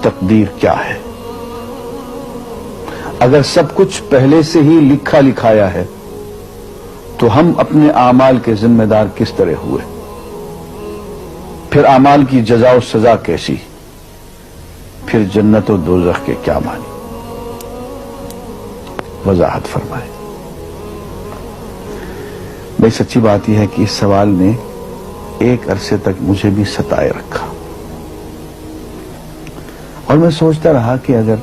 تقدیر کیا ہے؟ اگر سب کچھ پہلے سے ہی لکھا لکھایا ہے تو ہم اپنے اعمال کے ذمہ دار کس طرح ہوئے؟ پھر اعمال کی جزا و سزا کیسی؟ پھر جنت و دوزخ کے کیا معنی؟ وضاحت فرمائے۔ بھئی سچی بات یہ ہے کہ اس سوال نے ایک عرصے تک مجھے بھی ستائے رکھا، اور میں سوچتا رہا کہ اگر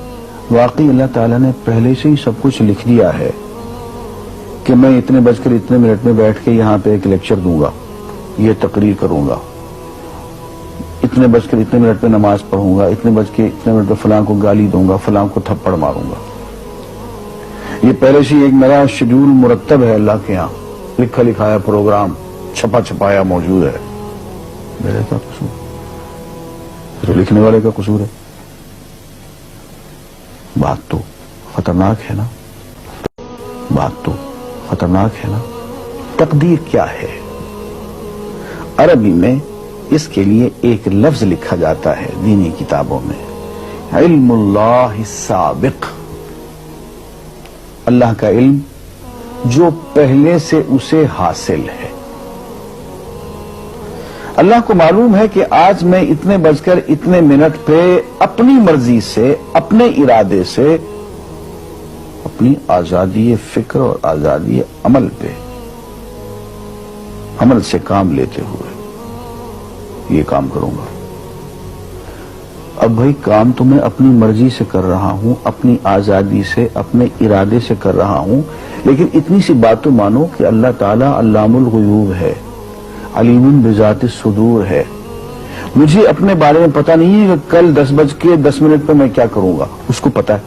واقعی اللہ تعالیٰ نے پہلے سے ہی سب کچھ لکھ دیا ہے کہ میں اتنے بج کر اتنے منٹ میں بیٹھ کے یہاں پہ ایک لیکچر دوں گا، یہ تقریر کروں گا، اتنے بج کر اتنے منٹ میں نماز پڑھوں گا، اتنے بج کے اتنے منٹ میں فلاں کو گالی دوں گا، فلاں کو تھپڑ ماروں گا، یہ پہلے سے ایک میرا شیڈول مرتب ہے اللہ کے ہاں، لکھا لکھایا پروگرام چھپا چھپایا موجود ہے، میرے کا قصور؟ جو لکھنے والے کا قصور ہے؟ بات تو خطرناک ہے نا، بات تو خطرناک ہے نا۔ تقدیر کیا ہے؟ عربی میں اس کے لیے ایک لفظ لکھا جاتا ہے دینی کتابوں میں، علم اللہ السابق، اللہ کا علم جو پہلے سے اسے حاصل ہے۔ اللہ کو معلوم ہے کہ آج میں اتنے بج کر اتنے منٹ پہ اپنی مرضی سے، اپنے ارادے سے، اپنی آزادی فکر اور آزادی عمل پہ، عمل سے کام لیتے ہوئے یہ کام کروں گا۔ اب بھائی کام تو میں اپنی مرضی سے کر رہا ہوں، اپنی آزادی سے، اپنے ارادے سے کر رہا ہوں، لیکن اتنی سی بات تو مانو کہ اللہ تعالیٰ علام الغیوب ہے، علیم بذات الصدور ہے۔ مجھے اپنے بارے میں پتہ نہیں ہے کہ کل 10:10 پہ میں کیا کروں گا، اس کو پتا ہے۔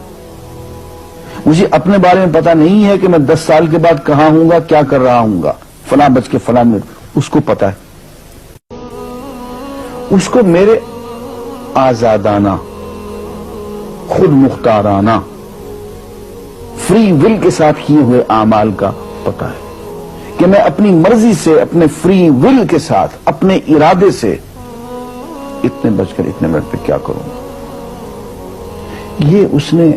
مجھے اپنے بارے میں پتہ نہیں ہے کہ میں 10 سال کے بعد کہاں ہوں گا، کیا کر رہا ہوں گا، فلاں بج کے فلاں منٹ، اس کو پتا ہے۔ اس کو میرے آزادانہ، خود مختارانہ، فری ول کے ساتھ کیے ہوئے اعمال کا پتا ہے کہ میں اپنی مرضی سے، اپنے فری ول کے ساتھ، اپنے ارادے سے اتنے بج کر اتنے منٹ پہ کیا کروں گا۔ یہ اس نے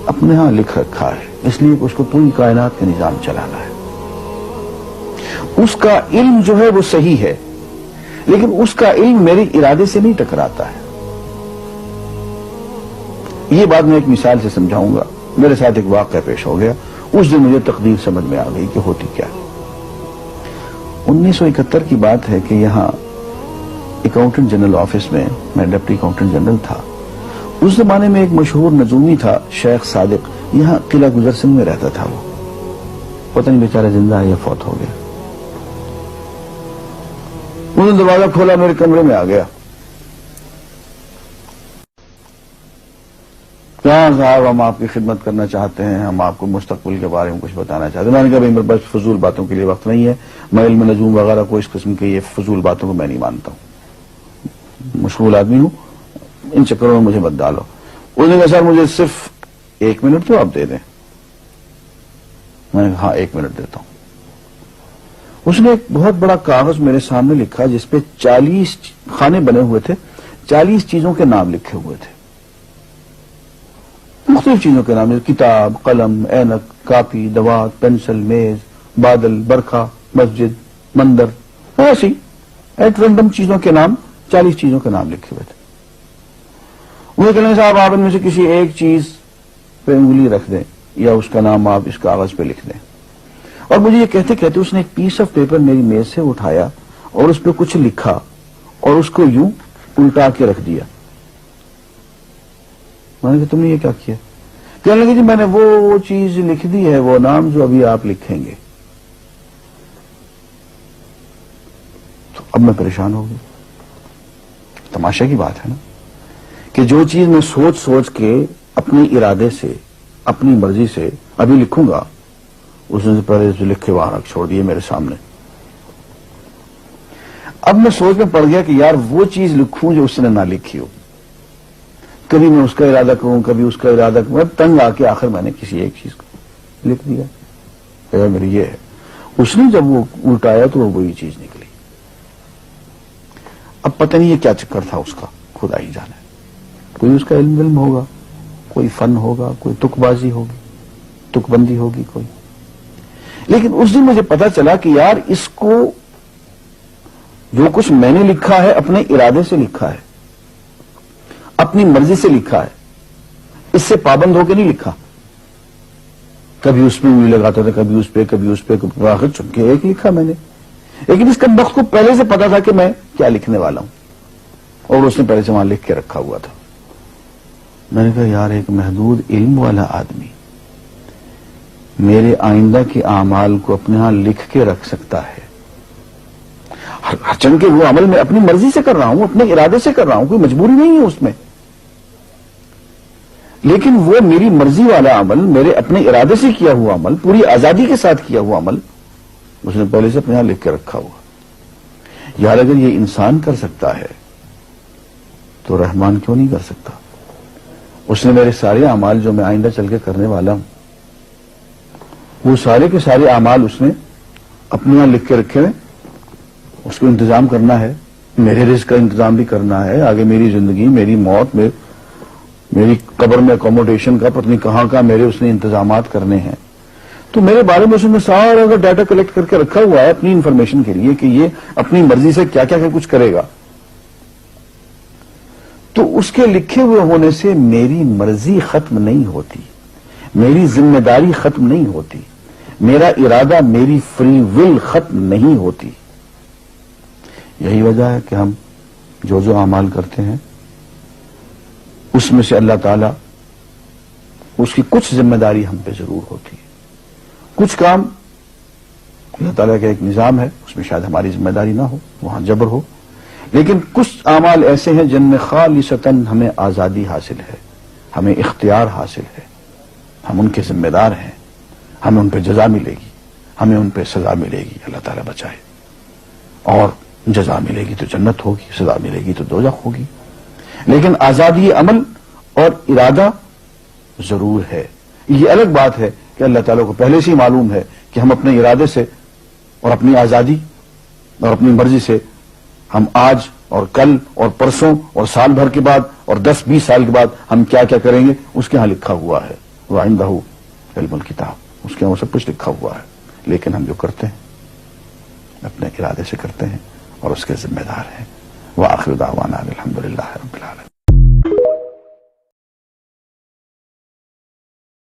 اپنے ہاں لکھ رکھا ہے، اس لیے اس کو پوری کائنات کا نظام چلانا ہے۔ اس کا علم جو ہے وہ صحیح ہے، لیکن اس کا علم میرے ارادے سے نہیں ٹکراتا ہے۔ یہ بات میں ایک مثال سے سمجھاؤں گا۔ میرے ساتھ ایک واقعہ پیش ہو گیا، اس دن مجھے تقدیر سمجھ میں آ گئی کہ ہوتی کیا۔ 1971 کی بات ہے کہ یہاں اکاؤنٹنٹ جنرل آفس میں میں ڈپٹی اکاؤنٹنٹ جنرل تھا۔ اس زمانے میں ایک مشہور نجومی تھا شیخ صادق، یہاں قلعہ گزر سنگھ میں رہتا تھا۔ وہ پتہ نہیں بیچارہ زندہ ہے یا فوت ہو گیا۔ انہوں نے دروازہ کھولا، میرے کمرے میں آ گیا۔ کہاں صاحب ہم آپ کی خدمت کرنا چاہتے ہیں، ہم آپ کو مستقبل کے بارے میں کچھ بتانا چاہتے ہیں۔ میں نے کہا میرے پاس فضول باتوں کے لیے وقت نہیں ہے، میں علم نجوم وغیرہ کو، اس قسم کے یہ فضول باتوں کو میں نہیں مانتا ہوں، مشغول آدمی ہوں، ان چکروں میں مجھے مت ڈالو۔ اس نے کہا سر مجھے صرف 1 منٹ تو آپ دے دیں۔ میں نے کہا ہاں 1 منٹ دیتا ہوں۔ اس نے ایک بہت بڑا کاغذ میرے سامنے لکھا جس پہ 40 خانے بنے ہوئے تھے، 40 چیزوں کے نام لکھے ہوئے تھے، مختلف چیزوں کے نام، کتاب، قلم، اینک، کاپی، دوات، پینسل، میز، بادل، برکھا، مسجد، مندر، ایسی ایٹ رینڈم چیزوں کے نام، 40 چیزوں کے نام لکھے ہوئے تھے۔ انہیں کہنے صاحب آپ ان میں سے کسی ایک چیز پہ انگلی رکھ دیں یا اس کا نام آپ اس کاغذ پہ لکھ دیں۔ اور مجھے یہ کہتے کہتے اس نے ایک پیس آف پیپر میری میز سے اٹھایا اور اس پہ کچھ لکھا اور اس کو یوں الٹا کے رکھ دیا۔ میں نے کہا تم نے یہ کیا کیا؟ کہنے لگے جی میں نے وہ چیز لکھ دی ہے، وہ نام جو ابھی آپ لکھیں گے۔ تو اب میں پریشان ہو گیا۔ تماشا کی بات ہے نا کہ جو چیز میں سوچ سوچ کے اپنے ارادے سے، اپنی مرضی سے ابھی لکھوں گا، اس نے پہلے جو لکھے وہاں رکھ چھوڑ دیے میرے سامنے۔ اب میں سوچ میں پڑ گیا کہ یار وہ چیز لکھوں جو اس نے نہ لکھی ہو، کبھی میں اس کا ارادہ کروں، کبھی اس کا ارادہ کروں، تنگ آ کے آخر میں نے کسی ایک چیز کو لکھ دیا، اگر میری یہ ہے۔ اس نے جب وہ الٹایا تو وہ وہی چیز نکلی۔ اب پتہ نہیں یہ کیا چکر تھا اس کا، خدا ہی جانے۔ کوئی اس کا علم ہوگا، کوئی فن ہوگا، کوئی تک بازی ہوگی، تک بندی ہوگی کوئی. لیکن اس دن مجھے پتا چلا کہ یار اس کو جو کچھ میں نے لکھا ہے اپنے ارادے سے لکھا ہے، اپنی مرضی سے لکھا ہے، اس سے پابند ہو کے نہیں لکھا. کبھی اس میں انگلی لگاتا تھا، کبھی اس پہ آخر چن کے ایک لکھا میں نے. لیکن اس کا وقت کو پہلے سے پتا تھا کہ میں کیا لکھنے والا ہوں، اور اس نے پہلے سے وہاں لکھ کے رکھا ہوا تھا. میں نے کہا یار ایک محدود علم والا آدمی میرے آئندہ کے اعمال کو اپنے ہاں لکھ کے رکھ سکتا ہے. چن کے وہ عمل میں اپنی مرضی سے کر رہا ہوں، اپنے ارادے سے کر رہا ہوں، کوئی مجبوری نہیں ہے اس میں. لیکن وہ میری مرضی والا عمل، میرے اپنے ارادے سے کیا ہوا عمل، پوری آزادی کے ساتھ کیا ہوا عمل، اس نے پہلے سے اپنے یہاں لکھ کے رکھا ہوا. یار اگر یہ انسان کر سکتا ہے تو رحمان کیوں نہیں کر سکتا؟ اس نے میرے سارے اعمال جو میں آئندہ چل کے کرنے والا ہوں، وہ سارے کے سارے اعمال اس نے اپنے یہاں لکھ کے رکھے ہیں. اس کو انتظام کرنا ہے، میرے رزق کا انتظام بھی کرنا ہے، آگے میری زندگی، میری موت، میری قبر میں اکوموڈیشن کا پتہ نہیں کہاں کا میرے اس نے انتظامات کرنے ہیں. تو میرے بارے میں اس نے سارا کا ڈیٹا کلیکٹ کر کے رکھا ہوا ہے اپنی انفارمیشن کے لیے کہ یہ اپنی مرضی سے کیا کیا کچھ کرے گا. تو اس کے لکھے ہوئے ہونے سے میری مرضی ختم نہیں ہوتی، میری ذمہ داری ختم نہیں ہوتی، میرا ارادہ، میری فری ول ختم نہیں ہوتی. یہی وجہ ہے کہ ہم جو اعمال کرتے ہیں اس میں سے اللہ تعالیٰ اس کی کچھ ذمہ داری ہم پہ ضرور ہوتی ہے. کچھ کام اللہ تعالیٰ کا ایک نظام ہے، اس میں شاید ہماری ذمہ داری نہ ہو، وہاں جبر ہو. لیکن کچھ اعمال ایسے ہیں جن میں خالصتاً ہمیں آزادی حاصل ہے، ہمیں اختیار حاصل ہے، ہم ان کے ذمہ دار ہیں، ہمیں ان پہ جزا ملے گی، ہمیں ان پہ سزا ملے گی، اللہ تعالیٰ بچائے. اور جزا ملے گی تو جنت ہوگی، سزا ملے گی تو دوزخ ہوگی. لیکن آزادی عمل اور ارادہ ضرور ہے. یہ الگ بات ہے کہ اللہ تعالیٰ کو پہلے سے ہی معلوم ہے کہ ہم اپنے ارادے سے اور اپنی آزادی اور اپنی مرضی سے ہم آج اور کل اور پرسوں اور سال بھر کے بعد اور 10-20 سال کے بعد ہم کیا کیا کریں گے اس کے ہاں لکھا ہوا ہے. وَعِندَهُ عِلْمُ الْكِتَابِ، اس کے ہاں سب کچھ لکھا ہوا ہے. لیکن ہم جو کرتے ہیں اپنے ارادے سے کرتے ہیں اور اس کے ذمہ دار ہیں. وآخر دعوانا الحمدللہ رب العالمین.